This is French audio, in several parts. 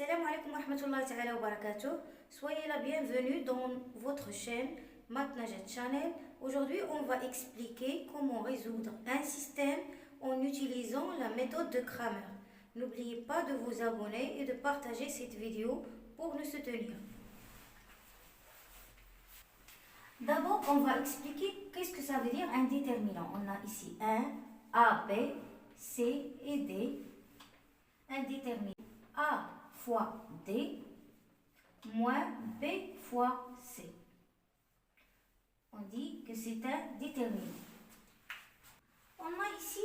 Salam alaikum wa rahmatullahi ta'ala wa barakatuh. Soyez la bienvenue dans votre chaîne Math Najat Channel. Aujourd'hui, on va expliquer comment résoudre un système en utilisant la méthode de Cramer. N'oubliez pas de vous abonner et de partager cette vidéo pour nous soutenir. D'abord, on va expliquer qu'est-ce que ça veut dire un déterminant. On a ici un A, B, C et D. Un déterminant A fois D moins B fois C. On dit que c'est un déterminant. On a ici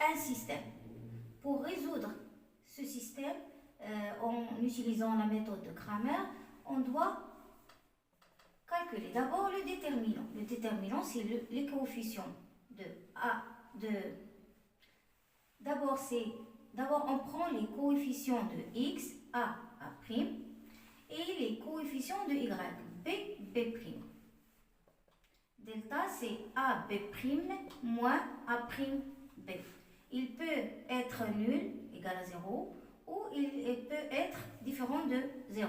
un système. Pour résoudre ce système, en utilisant la méthode de Cramer, on doit calculer d'abord le déterminant. Le déterminant, c'est les coefficients de A. D'abord, on prend les coefficients de x, A, A', et les coefficients de y, B, B'. Delta, c'est A, B' moins A', B. Il peut être nul, égal à 0, ou il peut être différent de 0.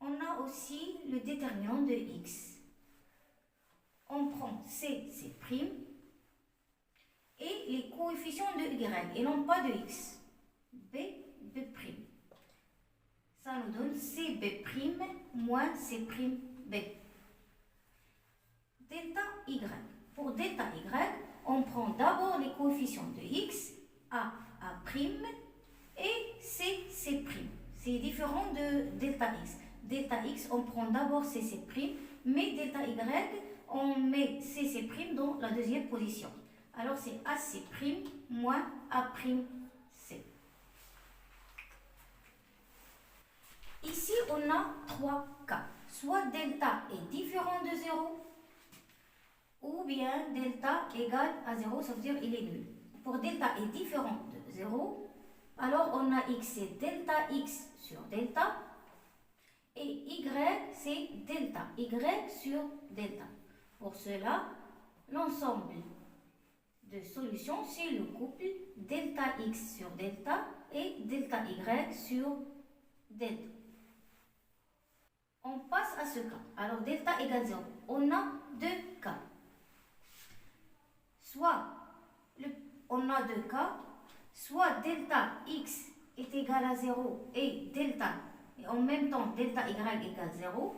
On a aussi le déterminant de x. On prend C, C', et les coefficients de y, et non pas de x. B, B'. Ça nous donne CB' moins C'B. Delta y. Pour delta y, on prend d'abord les coefficients de x, A, A', et C, C'. C'est différent de delta x. Delta x, on prend d'abord C, C', mais delta y, on met C, C' dans la deuxième position. Alors c'est AC' moins A'C. Ici, on a trois cas. Soit delta est différent de 0, ou bien delta égale à 0, ça veut dire il est nul. Pour delta est différent de 0, alors on a x, c'est delta x sur delta, et y, c'est delta y sur delta. Pour cela, l'ensemble de solutions, c'est le couple delta x sur delta et delta y sur delta. On passe à ce cas. Alors, delta égale 0. On a deux cas. On a deux cas. Soit delta x est égal à 0 et en même temps delta y égale 0.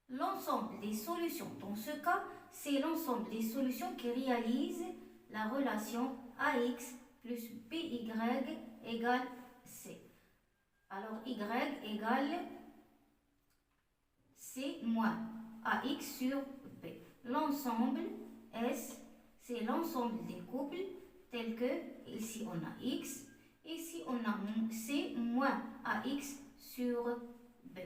L'ensemble des solutions dans ce cas, c'est l'ensemble des solutions qui réalisent la relation AX plus BY égale C. Alors, Y égale C moins AX sur B. L'ensemble S, c'est l'ensemble des couples tels que ici on a X, ici on a C moins AX sur B.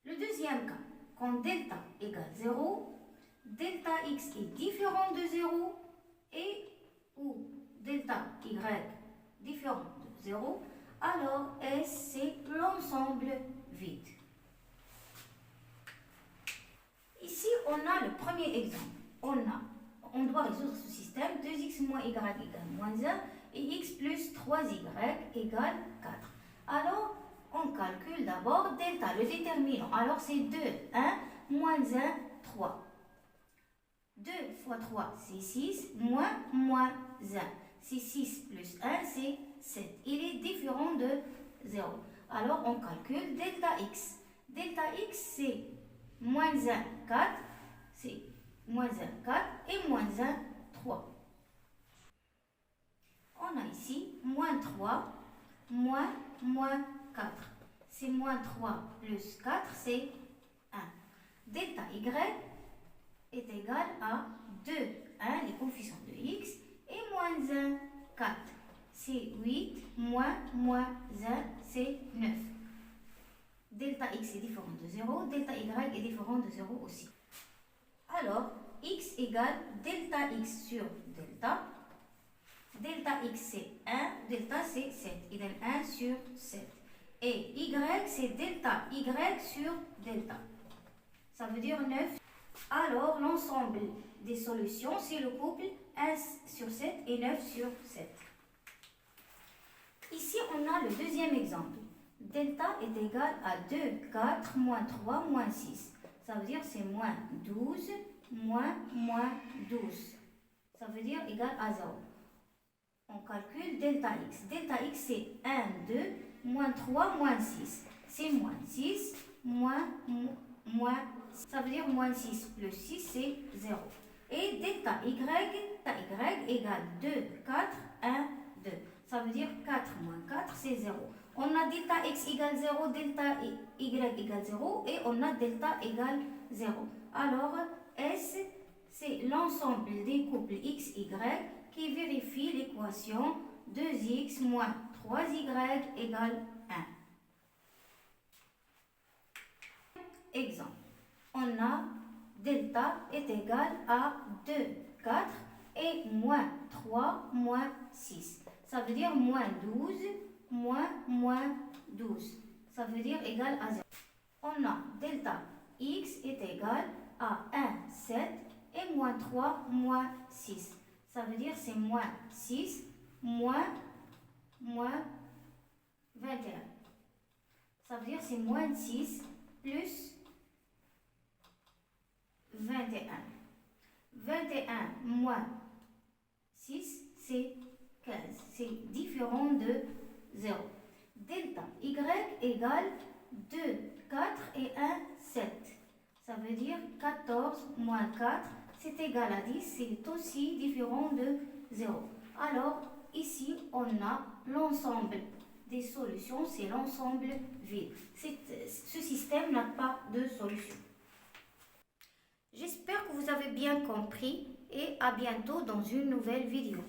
Le deuxième cas, quand delta égale 0, delta x est différent de 0 et ou delta y différent de 0, alors S c'est l'ensemble vide. Ici, on a le premier exemple. On doit résoudre ce système. 2x moins y égale moins 1 et x plus 3y égale 4. Alors, on calcule d'abord delta, le déterminant. Alors, c'est 2, 1, moins 1, 3. 2 fois 3, c'est 6, moins 1. C'est 6 plus 1, c'est 7. Il est différent de 0. Alors, on calcule delta x. Delta x, c'est moins 1, 4. C'est moins 1, 4 et moins 1, 3. On a ici moins 3, moins 4. C'est moins 3 plus 4, c'est 1. Delta y est égal à 2, 1, les coefficients de x, et moins 1, 4. C'est 8, moins 1, c'est 9. Delta x est différent de 0, delta y est différent de 0 aussi. Alors, x égale delta x sur delta. Delta x c'est 1, delta c'est 7. Il donne 1 sur 7. Et y c'est delta y sur delta. Ça veut dire 9. Alors, l'ensemble des solutions, c'est le couple 1 sur 7 et 9 sur 7. Ici, on a le deuxième exemple. Delta est égal à 2, 4, moins 3, moins 6. Ça veut dire c'est moins 12, moins 12. Ça veut dire égal à 0. On calcule delta x. Delta x, c'est 1, 2, moins 3, moins 6. C'est moins 6, moins, ça veut dire moins 6 plus 6, c'est 0. Et delta y égale 2, 4, 1, 2. Ça veut dire 4 moins 4, c'est 0. On a delta x égale 0, delta y égale 0 et on a delta égale 0. Alors, S, c'est l'ensemble des couples x, y qui vérifie l'équation 2x moins 3y égale 1. Exemple. On a delta est égal à 2, 4 et moins 3, moins 6. Ça veut dire moins 12, moins 12. Ça veut dire égal à 0. On a delta x est égal à 1, 7 et moins 3, moins 6. Ça veut dire c'est moins 6, moins 21. Ça veut dire c'est moins 6 plus 21. 21 moins 6, c'est 15. C'est différent de 0. Delta y égale 2, 4 et 1, 7. Ça veut dire 14 moins 4, c'est égal à 10. C'est aussi différent de 0. Alors, ici, on a l'ensemble des solutions, c'est l'ensemble vide. Ce système n'a pas de solution. J'espère que vous avez bien compris et à bientôt dans une nouvelle vidéo.